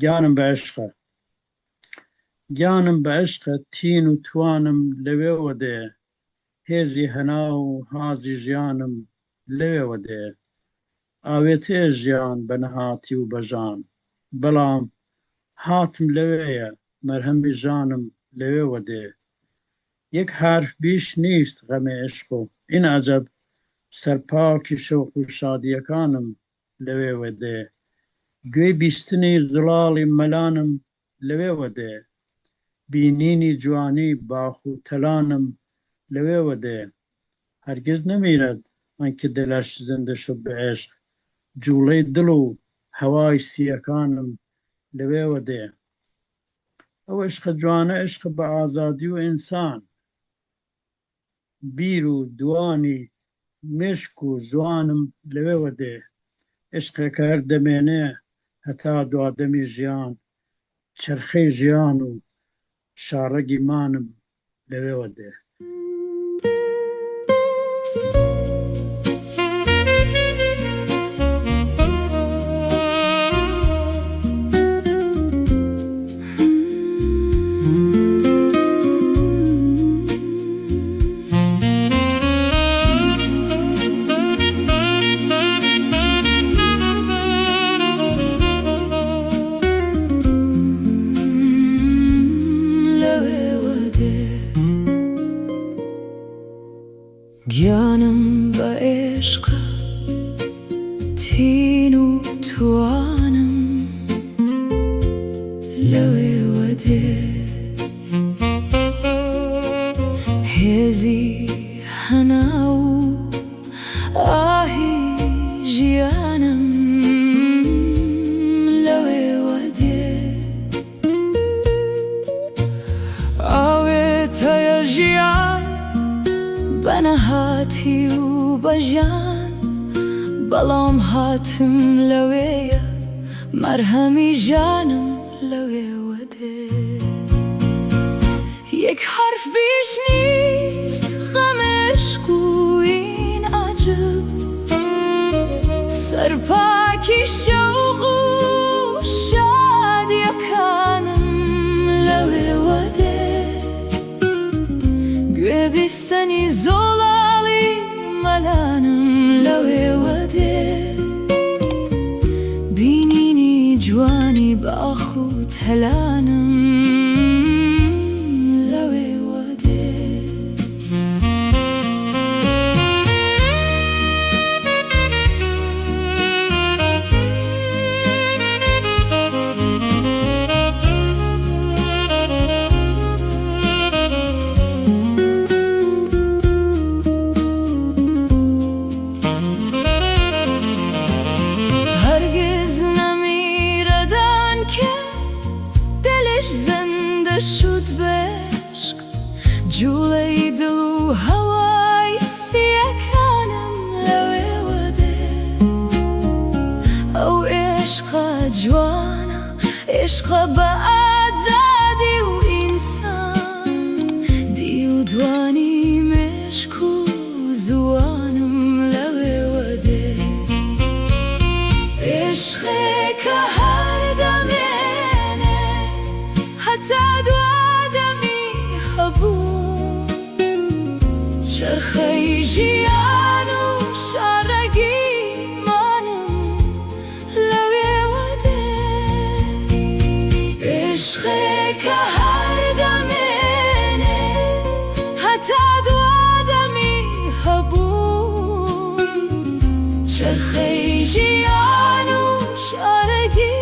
گیانم بە عشقە گیانم بە عشقە تین و توانم لەوێوە دێ هێزی هەنا و هازی ژیانم لەوێوە دێ ئاوێتێ ژیان بە نەهاتی و بەژان بەڵام هاتم لەوەیە مەرهەمی ژانم لەوێوە دێ یەک حرف بیش نیست غەمێ عشق و ئین عەجەب سەرپاکی شەوق و شادیەکانم لەوێوە دێ گوێی بیستنی زوڵاڵی مەلانم لەوێوە دێ بینینی جوانی باخ و تەلانم لەوێوە دێ هەرگیز نەمیرد ئەنکە دلش زنده شد بە عشق جوڵەی دڵ و هەوای سیەکانم لەوێوە دێ ئەو عشقە جوانە عشقە بە ئازادی و ئینسان بیر و دوانی مشک و زوانم لەوێوە دێ عشقێکە هەر دەمێنێ هەتا دوادەمی ژیان چرخەی ژیان و شارەگی مانم لەوێوە دێ گیانم بە عێشقە تین و توانم لەوێوە دێ هێزی هەنا و ئاهی ژیانم لەوێوە دێ ئاوێتەیە ژیان بە نەهاتی و بەژان بەڵام هاتم لەوێیە مەرهەمی ژانم لەوێوە دێ یەک حرف بیش نیست غەمێ عشق و ئین عەجەب سەرپاکی شەوق و شادیەکانم لەوێوە دێ گوێ بیستنی زۆڵاڵی مەلانم لەوێوە دێ بینینی جوانی باخ و تەلانم لەوێوە دێ شد به عشق جوڵەی دڵ و هەوای سیەکانم لەوێوە دێ ئەو عێشقە جوانە عێشقە بە ئازادی و ئینسان دی و دوانی مشک و زوانم لەوێوە دێ عێشقێکە هەر دەمێنێ هەتا دوادەمی هەبوو چرخەی ژیان و شارەگی مانم لەوێوە دێ عێشقێکە هەر دەمێنێ هەتا دوادەمی هەبوو چرخەی ژیان و شارەگی